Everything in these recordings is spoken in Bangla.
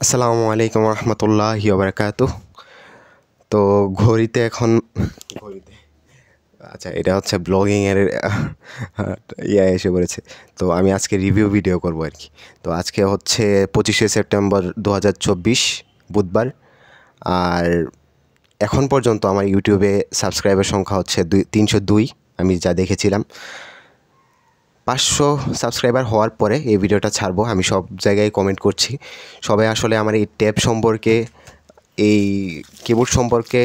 আসসালামু আলাইকুম রহমতুল্লাহি ওয়া বারাকাতুহু। তো ঘড়িতে এখন ঘড়িতে আচ্ছা, এটা হচ্ছে ব্লগিংয়ের এসে পড়েছে। তো আমি আজকে রিভিউ ভিডিও করব আর কি। তো আজকে হচ্ছে 25শে সেপ্টেম্বর 2024 বুধবার। আর এখন পর্যন্ত আমার ইউটিউবে সাবস্ক্রাইবার সংখ্যা হচ্ছে 302। আমি যা দেখেছিলাম 500 সাবস্ক্রাইবার হওয়ার পরে এই ভিডিওটা ছাড়বো। আমি সব জায়গায় কমেন্ট করছি, সবাই আসলে আমার এই ট্যাব সম্পর্কে, এই কিবোর্ড সম্পর্কে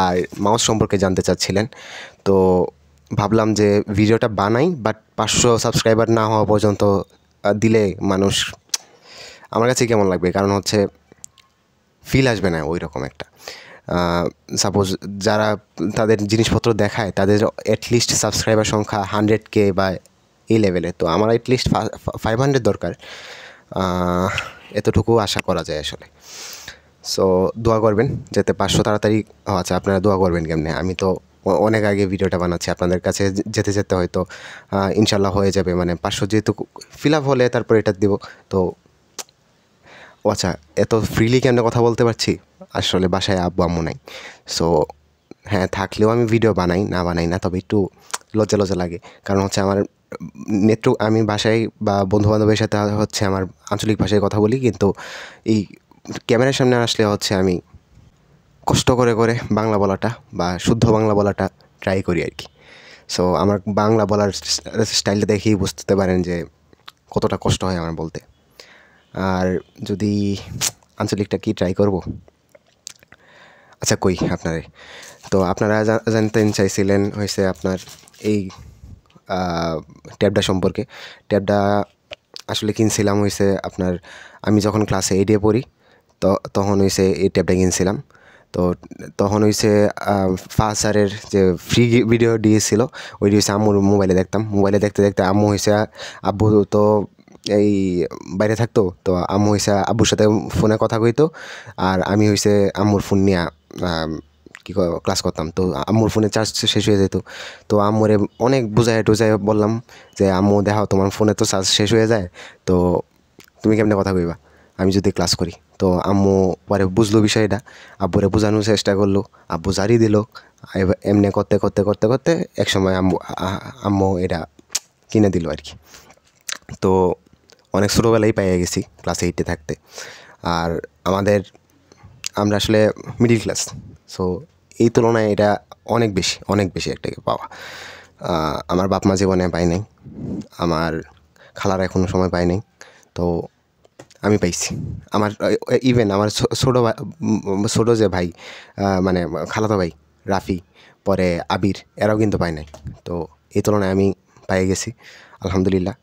আর মাউস সম্পর্কে জানতে চাচ্ছিলেন। তো ভাবলাম যে ভিডিওটা বানাই, বাট 500 সাবস্ক্রাইবার না হওয়া পর্যন্ত দিলে মানুষ আমার কাছে কেমন লাগবে, কারণ হচ্ছে ফিল আসবে না ওই রকম একটা। সাপোজ যারা তাদের জিনিসপত্র দেখায় তাদের অ্যাটলিস্ট সাবস্ক্রাইবার সংখ্যা 100K বা এই লেভেলে। তো আমার অ্যাটলিস্ট 500 দরকার, এতটুকু আশা করা যায় আসলে। সো দোয়া করবেন যাতে 500 তাড়াতাড়ি। আচ্ছা, আপনারা দোয়া করবেন কেমনে? আমি তো অনেক আগে ভিডিওটা বানাচ্ছি, আপনাদের কাছে যেতে যেতে হয়তো ইনশাল্লাহ হয়ে যাবে। মানে 500 যেহেতু ফিল আপ হলে তারপর এটা দিব। তো আচ্ছা, এত ফ্রিলি কেমনে কথা বলতে পারছি? আসলে বাসায় আব্বু আম্মু নাই। সো হ্যাঁ, থাকলেও আমি ভিডিও বানাই না, তবে একটু লজ্জা লজ্জা লাগে। কারণ হচ্ছে আমার আমি বাসায় বা বন্ধুবান্ধবের সাথে হচ্ছে আমার আঞ্চলিক ভাষায় কথা বলি, কিন্তু এই ক্যামেরার সামনে আসলে হচ্ছে আমি কষ্ট করে করে বাংলা বলাটা বা শুদ্ধ বাংলা বলাটা ট্রাই করি আর কি। সো আমার বাংলা বলার স্টাইলটা দেখেই বুঝতে পারেন যে কতটা কষ্ট হয় আমার বলতে। আর যদি আঞ্চলিকটা কি ট্রাই করব? আচ্ছা, কই আপনারে। তো আপনারা জানতে চাইছিলেন হয়েছে আপনার এই ট্যাবটা সম্পর্কে। ট্যাবটা আসলে কিনছিলাম হয়েছে আপনার, আমি যখন ক্লাসে 8-এ পড়ি তখন হয়েছে এই ট্যাবটা কিনছিলাম। তো তখন হয়েছে ফার্স্ট স্যারের যে ফ্রি ভিডিও দিয়েছিল, ওইটি হয়েছে আম্মুর মোবাইলে দেখতাম। মোবাইলে দেখতে দেখতে আম্মু হয়েছে, আব্বু তো এই বাইরে থাকতো, তো আম্মু হয়েছে আব্বুর সাথে ফোনে কথা কইতো, আর আমি হয়েছে আম্মুর ফোন নিয়ে ক্লাস করতাম। তো আম্মুর ফোনে চার্জ শেষ হয়ে যেত। তো আম্মুরে অনেক বুঝায় টুজায় বললাম যে আম্মু দেখাও, তোমার ফোনে তো চার্জ শেষ হয়ে যায়, তো তুমি কেমনে কথা কইবা আমি যদি ক্লাস করি? তো আম্মু পরে বুঝলো বিষয়টা, আব্বুরে বোঝানোর চেষ্টা করলো, আব্বু জারি দিল। এমনি করতে করতে করতে করতে একসময় আম্মু এটা কিনে দিল আর কি। তো অনেক ছোটোবেলায় পেয়ে গেছি ক্লাস 8-এ থাকতে। আর আমরা আসলে মিডিল ক্লাস, সো এই তুলনায় এটা অনেক বেশি একটা পাওয়া। আমার বাপ মা জীবনে পায় নাই, আমার খালারা এখনো সময় পায় নাই, তো আমি পাইছি। আমার ইভেন আমার ছোটো যে ভাই, মানে খালাতো ভাই রাফি, পরে আবির, এরাও কিন্তু পায় নাই। তো এই তুলনায় আমি পাই গেছি আলহামদুলিল্লাহ।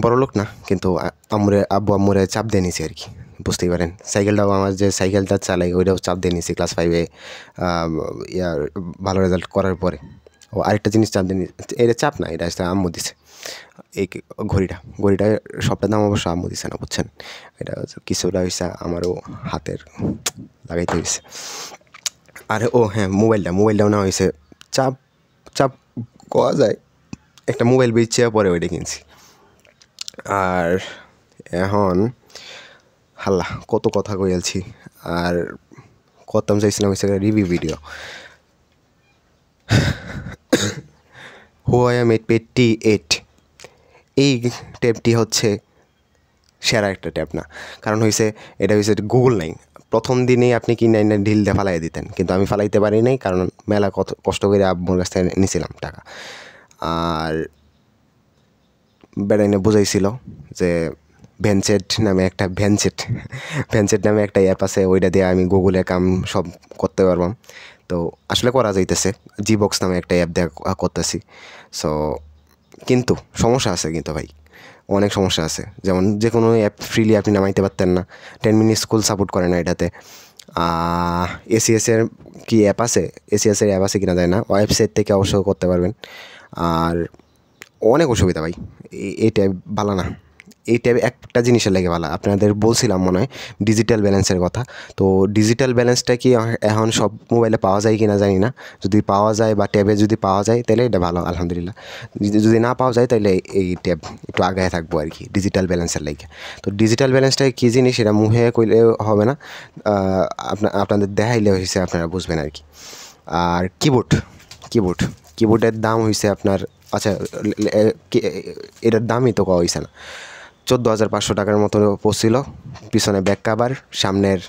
বড়লোক না, কিন্তু আব্বু আম্মুরে চাপ দিয়ে নিছি আর কি, বুঝতেই পারেন। সাইকেলটাও আমার যে সাইকেলটা চালাই ওইটাও চাপ দিয়ে নিছি ক্লাস 5-এ ভালো রেজাল্ট করার পরে। ও আরেকটা জিনিস চাপ দিয়ে নিছি, এটা চাপ না, এটা আসলে আম্মু দিছে। এই ঘড়িটা সবটার দাম অবশ্য আম্মু দিছে না, বুঝছেন। এটা কিছুটা হয়েছে আমারও হাতের লাগাইতে হয়েছে। আর ও হ্যাঁ, মোবাইলটাও না হয়েছে চাপ চাপ কওয়া যায়। একটা মোবাইল বেচে পরে ওইটা কিনছি। আর এখন হাল্লা কত কথা কইয়ালছি, আর করতাম চাইছিলাম হচ্ছে review video. Huawei Mate T8 এই ট্যাবটি হচ্ছে সেরা একটা ট্যাব না, কারণ হয়েছে এটা হয়েছে গুগল নাই। প্রথম দিনেই আপনি কিনে এনে ঢিল দিয়ে ফালাই দিতেন, কিন্তু আমি ফালাইতে পারি নাই, কারণ মেলা কষ্ট করে আব্বুর কাছ থেকে নিয়েছিলাম টাকা। আর বেড়াইনে বুঝাইছিল যে ভ্যানচেট নামে একটা অ্যাপ আছে, ওইটা দিয়ে আমি গুগলে কাম সব করতে পারবাম। তো আসলে করা যাইতেছে, জিবক্স নামে একটা অ্যাপ দিয়ে করতেছি। সো কিন্তু সমস্যা আছে, কিন্তু ভাই অনেক সমস্যা আছে। যেমন যে কোনো অ্যাপ ফ্রিলি আপনি নামাইতে পারতেন না, 10 মিনিট স্কুল সাপোর্ট করে না এটাতে। এসিএসের কি অ্যাপ আছে, এসিএসের অ্যাপ আছে কিনা যায় না, ওয়েবসাইট থেকে অবশ্যই করতে পারবেন। আর অনেক অসুবিধা ভাই, এটা ভালো না। এই ট্যাবে একটা জিনিসের লেগে ভালো, আপনাদের বলছিলাম মনে হয় ডিজিটাল ব্যালেন্সের কথা। তো ডিজিটাল ব্যালেন্সটা কি এখন সব মোবাইলে পাওয়া যায় কি না জানি না, যদি পাওয়া যায় বা ট্যাবে যদি পাওয়া যায় তাহলে এটা ভালো, আলহামদুলিল্লাহ। যদি না পাওয়া যায় তাহলে এই ট্যাব একটু আগায় থাকবো আর কি ডিজিটাল ব্যালেন্সের লেগে। তো ডিজিটাল ব্যালেন্সটা কী জিনিস এটা মুখে কইলে হবে না, আপনাদের দেখাইলে হয়েছে আপনারা বুঝবেন আর কি। আর কিবোর্ডের দাম হয়েছে আপনার, আচ্ছা এটার দামই তো কওয়া হয়েছে না, 14,500 টাকার মতো পড়ছিল। পিছনে ব্যাক কাভার, সামনের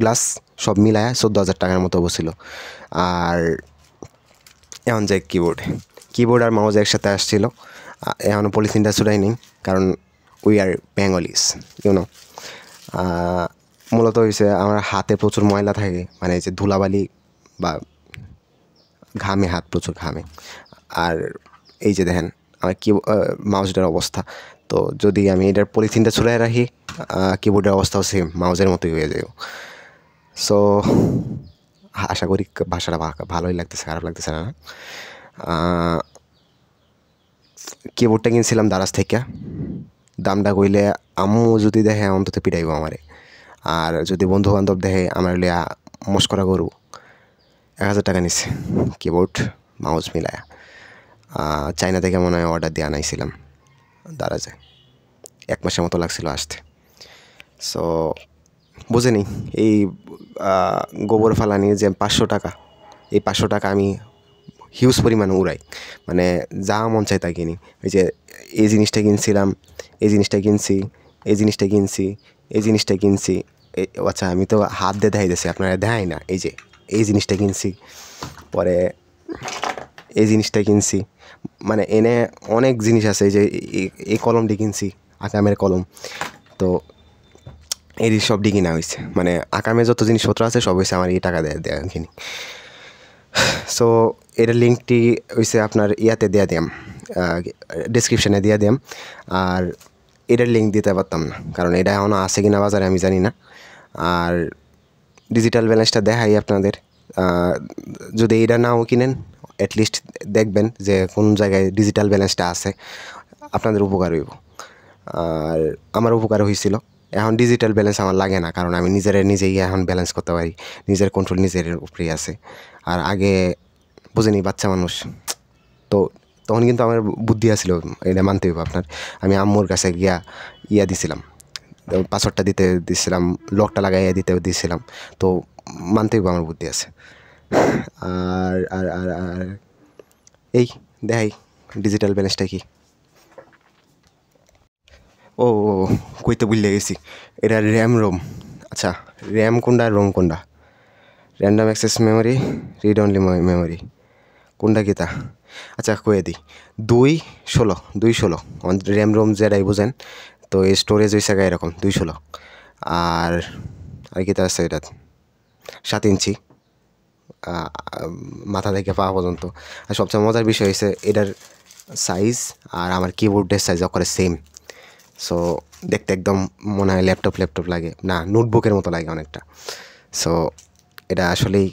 গ্লাস সব মিলায় 14,000 টাকার মতো পড়ছিল। আর এখন যাই কিবোর্ড আর মাউজ একসাথে আসছিল। এখনও পলিথিনটা ছুটাই নেই, কারণ উই আর বেঙ্গলিস ইউনো। মূলত হয়েছে আমার হাতে প্রচুর ময়লা থাকে, মানে যে ধুলাবালি বা ঘামে, হাত প্রচুর ঘামে। আর এই যে দেখেন আমার মাউসটার অবস্থা, তো যদি আমি এটার পলিথিনটা ছুড়াই রাখি কিবোর্ডের অবস্থাও সেম মাউসের মতোই হয়ে যায়। সো আশা করি ভাষাটা ভালোই লাগতেছে, খারাপ লাগতেছে না। কিবোর্ডটা কিনছিলাম দারাজ থেকে, দামটা কইলে আম্মু যদি দেখে অন্তত পিটাইব আমারে, আর যদি বন্ধু বান্ধব দেখে আমার লিয়া মস্করা করবো। 1,000 টাকা নিচ্ছে কিবোর্ড মাউস মিলায়া। চায়না থেকে মনে হয় অর্ডার দিয়ে আনাইছিলাম দারাজে, 1 মাসের মতো লাগছিল আসতে। সো বুঝেনি এই গোবর ফালানি যে 500 টাকা, এই 500 টাকা আমি হিউজ পরিমাণে উড়াই, মানে যা মন চাই তা কিনি। ওই যে এই জিনিসটা কিনছিলাম, এই জিনিসটা কিনছি, এই জিনিসটা কিনছি, এই জিনিসটা কিনছি। আচ্ছা আমি তো হাত দিয়ে দেখাইতেছি, আপনারা দেখাই না। এই যে এই জিনিসটা কিনছি, পরে এই জিনিসটা কিনছি, মানে এনে অনেক জিনিস আছে। এই যে এই কলমটি কিনছি, আকামের কলম, তো এই সবটি কিনা হয়েছে। মানে আকামে যত জিনিসপত্র আছে সব হয়েছে আমার এই টাকা দেয়া কিনি। সো এটার লিঙ্কটি হয়েছে আপনার ইয়াতে দেওয়া দিয়াম, ডিসক্রিপশানে দিয়ে দিয়াম। আর এটার লিঙ্ক দিতে পারতাম না, কারণ এটা এখনও আছে কিনা বাজারে আমি জানি না। আর ডিজিটাল ব্যালেন্সটা দেখাই আপনাদের, যদি এটা নাও কিনেন অ্যাটলিস্ট দেখবেন যে কোন জায়গায় ডিজিটাল ব্যালেন্সটা আছে, আপনাদের উপকার হইব। আর আমার উপকার হয়েছিল। এখন ডিজিটাল ব্যালেন্স আমার লাগে না, কারণ আমি নিজেই এখন ব্যালেন্স করতে পারি, নিজের কন্ট্রোল নিজের উপরেই আছে। আর আগে বুঝেনি বাচ্চা মানুষ, তো তখন কিন্তু আমার বুদ্ধি আসছিল, এটা মানতে হইব আপনার। আমি আম্মুর কাছে ইয়া দিছিলাম, পাসওয়ার্ডটা দিছিলাম, লকটা লাগাইয়া দিছিলাম, তো মানতে হইব আমার বুদ্ধি আছে। আর আর আর আর এই দেখাই ডিজিটাল ব্যালেন্সটা কি। ও কইতে ভুলে গেছি, এটা রোম। আচ্ছা র্যাম কোনটা রোম কোনটা? Random access memory, read only memory, কোনটা কি তা? আচ্ছা কয়ে দিই, 216 র্যাম রোম যেটাই বুঝেন। তো এই স্টোরেজ হয়েছে এরকম 216। আর কি তা আছে এটা 7 ইঞ্চি মাথা থেকে পা পর্যন্ত। আর সবচেয়ে মজার বিষয় হয়েছে এটার সাইজ আর আমার কিবোর্ডের সাইজ করে সেম। সো দেখতে একদম মনে হয় ল্যাপটপ লাগে না, নোটবুকের মতো লাগে অনেকটা। সো এটা আসলেই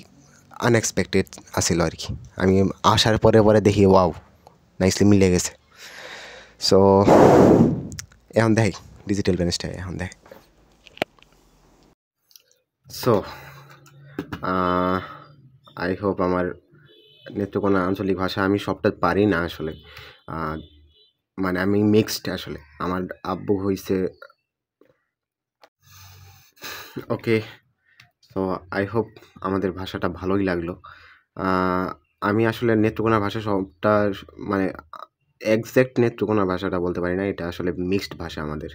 আনএক্সপেক্টেড আসিল আর কি। আমি আসার পরে দেখি ওয়াও নাইসলি মিলে গেছে। সো এখন দেখ ডিজিটাল ব্যালেন্সটা এখন দেখ। সো আই হোপ আমার নেত্রকোনা আঞ্চলিক ভাষা, আমি সবটা পারি না আসলে, মানে আমি মিক্সড আসলে। আমার আব্বু হয়েছে ওকে। সো আই হোপ আমাদের ভাষাটা ভালোই লাগলো। আমি আসলে নেত্রকোনা ভাষা সবটা মানে একজ্যাক্ট নেত্রকোনা ভাষাটা বলতে পারি না, এটা আসলে মিক্সড ভাষা আমাদের।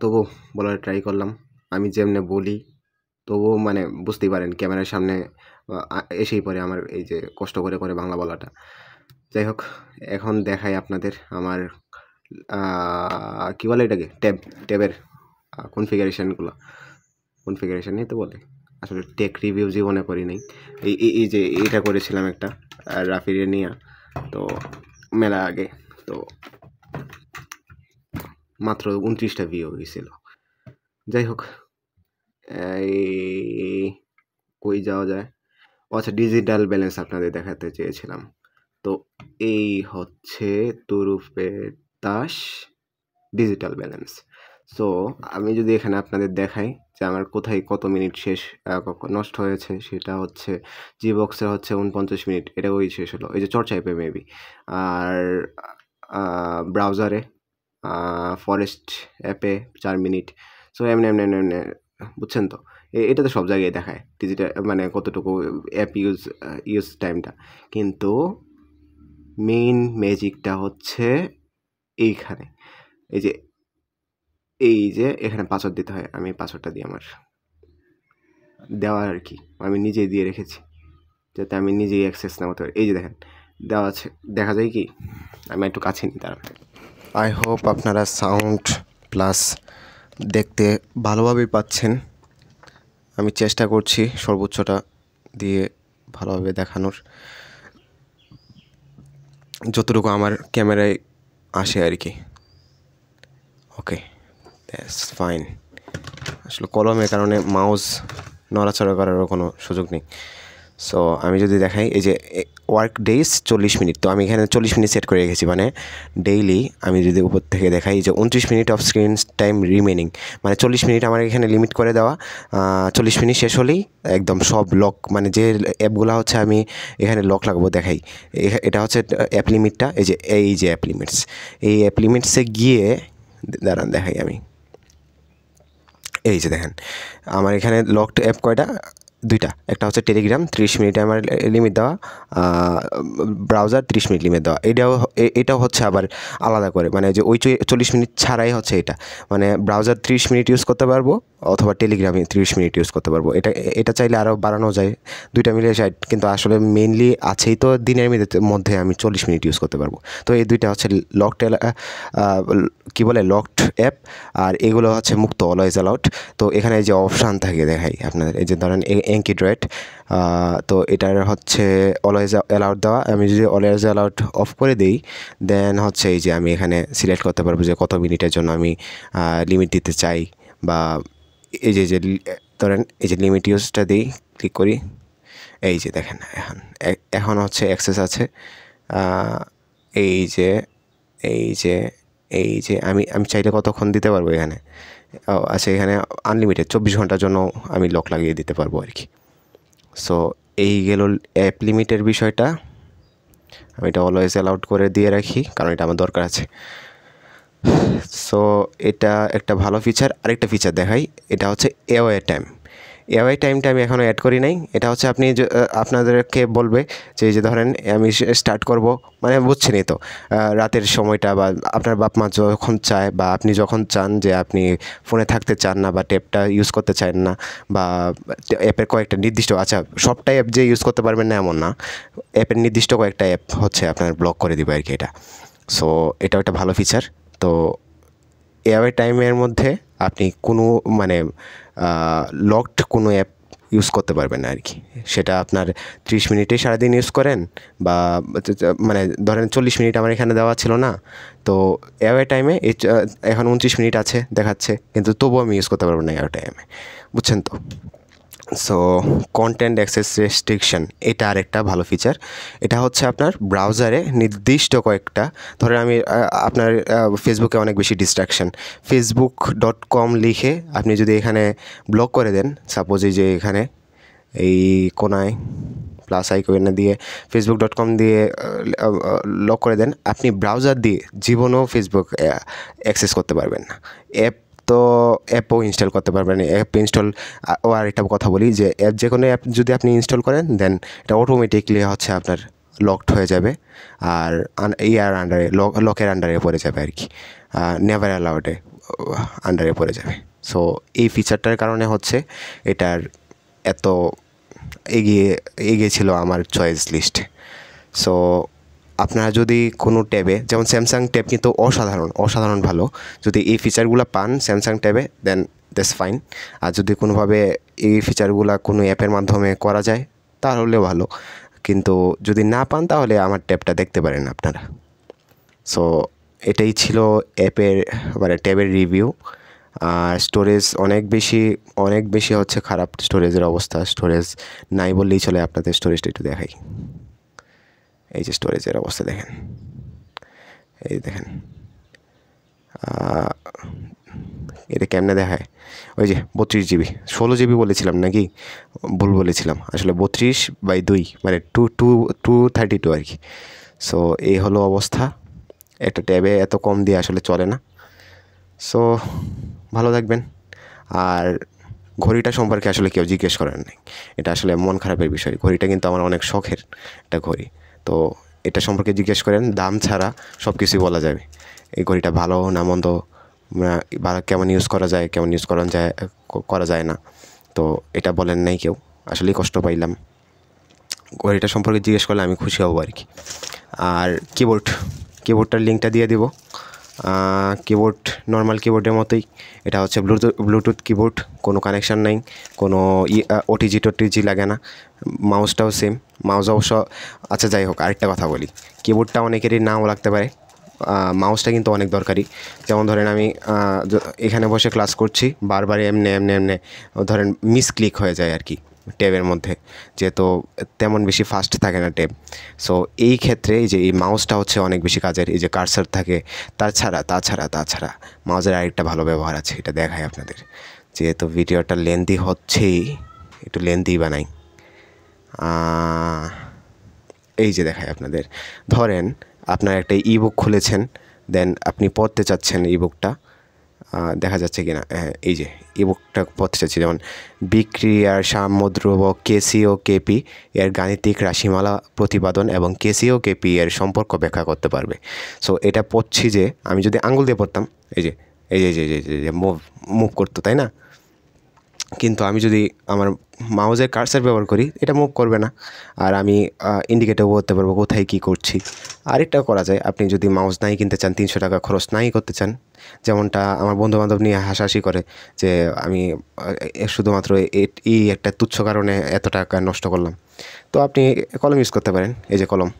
তবু বলার ট্রাই করলাম, আমি যেমনে বলি তবুও মানে বুঝতেই পারেন ক্যামেরার সামনে এসেই পড়ে আমার এই যে কষ্ট করে বাংলা বলাটা। যাই হোক, এখন দেখাই আপনাদের আমার কী বলে এটাকে, ট্যাবের কনফিগারেশন নিয়ে তো বলে। আসলে টেক রিভিউ জীবনে করি নাই, এই যে এটা করেছিলাম একটা রাফিরে নিয়ে, তো মেলা আগে, তো মাত্র 29টা ভিউ হয়েছিল। যাই হোক, এই কই যাওয়া যায়? আচ্ছা ডিজিটাল ব্যালেন্স আপনাদের দেখাতে চেয়েছিলাম। তো এই হচ্ছে তুরুপের তাস ডিজিটাল ব্যালেন্স। সো আমি যদি এখানে আপনাদের দেখাই যে আমার কোথায় কত মিনিট শেষ নষ্ট হয়েছে, সেটা হচ্ছে জি বক্সে হচ্ছে 49 মিনিট, এটা ওই শেষ হলো, এই যে চর্চা অ্যাপে মেবি। আর ব্রাউজারে ফরেস্ট অ্যাপে 4 মিনিট। সো এমনি এমনি এমনি এমনি, বুঝছেন তো? এটা তো সব জায়গায় দেখায় ডিজিটাল মানে কতটুকু অ্যাপ ইউজ টাইমটা, কিন্তু মেইন ম্যাজিকটা হচ্ছে এইখানে। এই যে এখানে পাসওয়ার্ড দিতে হয়, আমি পাসওয়ার্ডটা দিই, আমার দেওয়া আর কি, আমি নিজেই দিয়ে রেখেছি যাতে আমি নিজেই অ্যাক্সেস না করতে পারি। এই যে দেখেন দেওয়া আছে, দেখা যায় কি? আমি একটু কাছে নিই তার। আই হোপ আপনারা সাউন্ড প্লাস দেখতে ভালোভাবেই পাচ্ছেন। আমি চেষ্টা করছি সর্বোচ্চটা দিয়ে ভালোভাবে দেখানোর, যতটুকু আমার ক্যামেরায় আসে আর কি। ওকে, দ্যাটস ফাইন। আসলে কলমের কারণে মাউস নড়াচড়া করারও কোনো সুযোগ নেই। সো আমি যদি দেখাই, এই যে ওয়ার্ক ডেজ 40 মিনিট, তো আমি এখানে 40 মিনিট সেট করে রেখেছি, মানে ডেইলি আমি যদি উপর থেকে দেখাই যে 29 minute off screen time remaining, মানে 40 মিনিট আমার এখানে লিমিট করে দেওয়া। 40 মিনিট শেষ হলেই একদম সব লক, মানে যে অ্যাপগুলো হচ্ছে আমি এখানে লক লাগাবো, দেখাই এটা হচ্ছে অ্যাপ লিমিটটা। এই যে অ্যাপ লিমিটস, এই অ্যাপ লিমিটসে গিয়ে দাঁড়ান দেখাই আমি। এই যে দেখেন আমার এখানে লকড অ্যাপ কয়টা, দুইটা। একটা হচ্ছে টেলিগ্রাম 30 মিনিটে আমার লিমিট দেওয়া, ব্রাউজার 30 মিনিট লিমিট দেওয়া। এটাও হচ্ছে আবার আলাদা করে, মানে যে ওই 40 মিনিট ছাড়াই হচ্ছে এটা, মানে ব্রাউজার 30 মিনিট ইউজ করতে পারবো অথবা টেলিগ্রামে 30 মিনিট ইউজ করতে পারবো। এটা চাইলে আরও বাড়ানো যায়, দুইটা মিলে যায়, কিন্তু আসলে মেইনলি আছেই তো দিনের মধ্যে আমি 40 মিনিট ইউজ করতে পারবো। তো এই দুইটা হচ্ছে লকড, কী বলে, লকড অ্যাপ, আর এগুলো হচ্ছে মুক্ত, অলওয়েজ অ্যালাউড। তো এখানে যে অপশান থাকে দেখাই আপনাদের, এই যে ধরেন এনকিড্রয়েড, তো এটার হচ্ছে অলওয়েজ অ্যালাউড দেওয়া। আমি যদি অলওয়েজ অ্যালাউড অফ করে দিই, দেন হচ্ছে এই যে আমি এখানে সিলেক্ট করতে পারবো যে কত মিনিটের জন্য আমি লিমিট দিতে চাই, বা এই যে ধরেন এই যে লিমিট ইউজটা দিই, ক্লিক করি, এই যে দেখেন এখন হচ্ছে অ্যাক্সেস আছে। এই যে এই যে এই যে আমি চাইলে কতক্ষণ দিতে পারবো এখানে, আচ্ছা এখানে আনলিমিটেড 24 ঘন্টার জন্য আমি লক লাগিয়ে দিতে পারবো আর কি। সো এই গেল অ্যাপ লিমিটের বিষয়টা, আমি এটা অলওয়েজ অ্যালাউড করে দিয়ে রাখি কারণ এটা আমার দরকার আছে। সো এটা একটা ভালো ফিচার। আরেকটা ফিচার দেখাই, এটা হচ্ছে এওয়ে টাইম। এওয়ে টাইমটা আমি এখনও অ্যাড করি নাই। এটা হচ্ছে আপনি আপনাদেরকে বলবে যে ধরেন আমি স্টার্ট করব, মানে বুঝছেনই তো, রাতের সময়টা, বা আপনার বাপ মা যখন চায়, বা আপনি যখন চান যে আপনি ফোনে থাকতে চান না, বা ট্যাবটা ইউজ করতে চান না, বা অ্যাপের কয়েকটা নির্দিষ্ট, আচ্ছা সবটাই অ্যাপ যে ইউজ করতে পারবেন না এমন না, অ্যাপের নির্দিষ্ট কয়েকটা অ্যাপ হচ্ছে আপনার ব্লক করে দিবে আর কি এটা। সো এটাও একটা ভালো ফিচার। তো এওয়ে টাইমের মধ্যে আপনি কোনো মানে লকড কোনো অ্যাপ ইউজ করতে পারবেন না আর কি, সেটা আপনার 30 মিনিটেই সারাদিন ইউজ করেন, বা মানে ধরেন 40 মিনিট আমার এখানে দেওয়া ছিল না, তো এওয়ে টাইমে এখন 29 মিনিট আছে দেখাচ্ছে, কিন্তু তবুও আমি ইউজ করতে পারবো না এওয়ে টাইমে, বুঝছেন তো? সো কন্টেন্ট অ্যাক্সেস রেস্ট্রিকশন, এটা আরেকটা ভালো ফিচার। এটা হচ্ছে আপনার ব্রাউজারে নির্দিষ্ট কয়েকটা, ধরেন আমি আপনার ফেসবুকে অনেক বেশি ডিস্ট্রাকশন, facebook.com লিখে আপনি যদি এখানে ব্লক করে দেন, সাপোজ এই যে এখানে এই কোনায় প্লাস আইকনে দিয়ে facebook.com দিয়ে লক করে দেন, আপনি ব্রাউজার দিয়ে জীবনেও ফেসবুক অ্যাক্সেস করতে পারবেন না। অ্যাপও ইনস্টল করতে পারবেন। অ্যাপ ইনস্টল, আর একটা কথা বলি যে যে কোনো অ্যাপ যদি আপনি ইনস্টল করেন, দেন এটা অটোমেটিকলি হচ্ছে আপনার লকড হয়ে যাবে, আর ইয়ার আন্ডারে, লকের আন্ডারে পড়ে যাবে আর কি, নেভার অ্যালাউডে আন্ডারে পড়ে যাবে। সো এই ফিচারটার কারণে হচ্ছে এটার এত এগিয়ে ছিল আমার চয়েস লিস্টে। সো আপনারা যদি কোনো ট্যাবে, যেমন স্যামসাং ট্যাব কিন্তু অসাধারণ ভালো, যদি এই ফিচারগুলো পান স্যামসাং ট্যাবে, দেন দ্যাটস ফাইন। আর যদি কোনোভাবে এই ফিচারগুলো কোনো অ্যাপের মাধ্যমে করা যায় তাহলেও ভালো, কিন্তু যদি না পান তাহলে আমার ট্যাবটা দেখতে পারেন আপনারা। সো এটাই ছিল মানে ট্যাবের রিভিউ। আর স্টোরেজ অনেক বেশি হচ্ছে খারাপ স্টোরেজের অবস্থা, স্টোরেজ নাই বললেই চলে। আপনাদের স্টোরেজটা একটু দেখাই, এই যে স্টোরেজের অবস্থা দেখেন, এই দেখেন এটা কেমনে দেখায়, ওই যে 32 GB, 16 GB বলেছিলাম নাকি, ভুল বলেছিলাম, আসলে 32/2 মানে 232 আর কি। সো এই হলো অবস্থা, একটা ট্যাবে এত কম দিয়ে আসলে চলে না। সো ভালো থাকবেন। আর ঘড়িটা সম্পর্কে আসলে কেউ জিজ্ঞেস করেন নাই, এটা আসলে মন খারাপের বিষয়। ঘড়িটা কিন্তু আমার অনেক শখের একটা ঘড়ি, তো এটা সম্পর্কে জিজ্ঞেস করেন, দাম ছাড়া সব কিছুই বলা যাবে। এই ঘড়িটা ভালো না মন্দ, বা কেমন ইউজ করা যায়, কেমন ইউজ করা যায় না, তো এটা বলেন নাই কেউ, আসলেই কষ্ট পাইলাম। ঘড়িটা সম্পর্কে জিজ্ঞেস করলে আমি খুশি হব আর কি। আর কিবোর্ডটার লিঙ্কটা দিয়ে দিব। কিবোর্ড নর্মাল কিবোর্ডের মতোই, এটা হচ্ছে ব্লুটুথ কিবোর্ড, কোনো কানেকশান নাই, কোনো ওটিজি লাগে না। মাউসটাও সেম, মাউস অবশ্য, আচ্ছা যাই হোক, আরেকটা কথা বলি, কিবোর্ডটা অনেকেরই নাও লাগতে পারে, মাউসটা কিন্তু অনেক দরকারি। যেমন ধরেন আমি এখানে বসে ক্লাস করছি, বারবার এমনি ধরেন মিসক্লিক হয়ে যায় আর কি ট্যাবের মধ্যে, যেহেতু তেমন বেশি ফাস্ট থাকে না ট্যাব। সো এই ক্ষেত্রে এই যে এই মাউসটা হচ্ছে অনেক বেশি কাজের, এই যে কার্সার থাকে। তাছাড়া মাউসের আরেকটা ভালো ব্যবহার আছে, এটা দেখাই আপনাদের। যেহেতু ভিডিওটা লেন্দি হচ্ছেই, একটু লেন্দি বানাই। এই যে দেখাই আপনাদের, ধরেন আপনার একটা ইবুক খুলেছেন, দেন আপনি পড়তে চাচ্ছেন ইবুকটা, দেখা যাচ্ছে কিনা, এই যে ইবুকটা পড়তে চাচ্ছি, যেমন বিক্রিয়ার সাম্যধ্রুবক কেসিও কেপি এর গাণিতিক রাশিমালা প্রতিপাদন এবং কেসিও কেপি এর সম্পর্ক ব্যাখ্যা করতে পারবে। সো এটা পড়ছি যে আমি যদি আঙুল দিয়ে পড়তাম, এই যে মুভ করতো, তাই না? কিন্তু আমি যদি আমার মাউসের কার্সার ব্যবহার করি, এটা মুভ করবে না, আর আমি ইন্ডিকেটর করতে পারবো কোথায় কী করছি। আরেকটাও করা যায়, আপনি যদি মাউস নাই কিনতে চান, 300 টাকা খরচ নাই করতে চান, যেমনটা আমার বন্ধুবান্ধব নিয়ে হাসাহাসি করে যে আমি শুধুমাত্র এই একটা তুচ্ছ কারণে এত টাকা নষ্ট করলাম, তো আপনি কলম ইউজ করতে পারেন। এই যে কলম,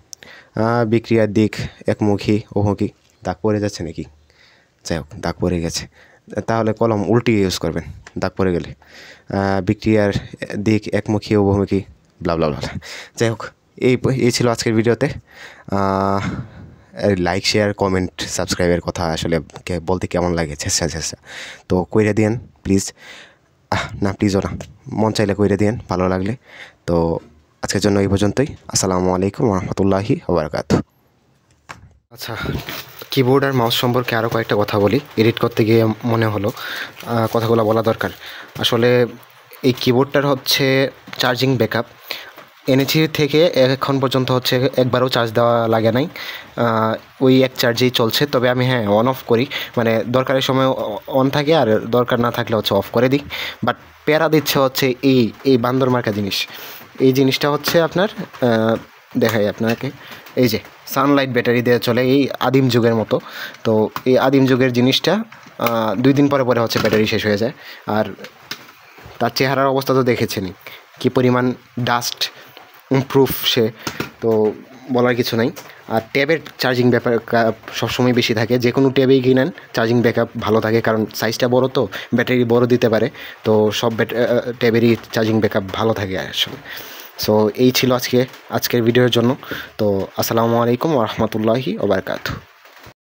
বিক্রিয়ার দিক একমুখী ওমুখী, দাগ পড়ে যাচ্ছে নাকি, যাই হোক দাগ পড়ে গেছে, তাহলে কলম উল্টিয়ে ইউজ করবেন দাগ পড়ে গেলে। বিক্রিয়ার দিক একমুখী উভমুখী, ব্লা ব্লা ব্লা। যাই হোক, এই ছিল আজকের ভিডিওতে। লাইক শেয়ার কমেন্ট সাবস্ক্রাইবের কথা আসলে বলতে কেমন লাগে, ছেঁচা তো কইরে দিয়েন প্লিজ। না প্লিজও না, মন চাইলে কইরে দিয়েন ভালো লাগলে। তো আজকের জন্য এই পর্যন্তই। আসসালামু আলাইকুম রহমতুল্লাহি ওয়া বারাকাতুহু। আচ্ছা, কিবোর্ড আর মাউস সম্পর্কে আরও কয়েকটা কথা বলি, এডিট করতে গিয়ে মনে হলো কথাগুলো বলা দরকার। আসলে এই কিবোর্ডটার হচ্ছে চার্জিং ব্যাকআপ এনেছি থেকে এখন পর্যন্ত হচ্ছে একবারও চার্জ দেওয়া লাগে নাই, ওই এক চার্জেই চলছে। তবে আমি অন অফ করি, মানে দরকারের সময় অন থাকে, আর দরকার না থাকলে হচ্ছে অফ করে দিই। বাট প্যারা দিচ্ছে হচ্ছে এই বান্দর মার্কা জিনিস। এই জিনিসটা হচ্ছে আপনার দেখাই আপনাকে, এই যে সানলাইট ব্যাটারি দিয়ে চলে, এই আদিম যুগের মতো। তো এই আদিম যুগের জিনিসটা 2 দিন পরে হচ্ছে ব্যাটারি শেষ হয়ে যায়। আর তার চেহারার অবস্থা তো দেখেছেনই, কী পরিমাণ ডাস্ট প্রুফ সে, তো বলার কিছু নাই। আর ট্যাবের চার্জিং ব্যাপার সবসময় বেশি থাকে, যে কোনো ট্যাবেই কিনেন চার্জিং ব্যাকআপ ভালো থাকে, কারণ সাইজটা বড়, তো ব্যাটারি বড় দিতে পারে, তো সব ট্যাবেরই চার্জিং ব্যাকআপ ভালো থাকে আসলে। সো এই ছিল আজকের ভিডিওর জন্য। তো আসসালামু আলাইকুম ওয়া রাহমাতুল্লাহি ওয়া বারাকাতুহু।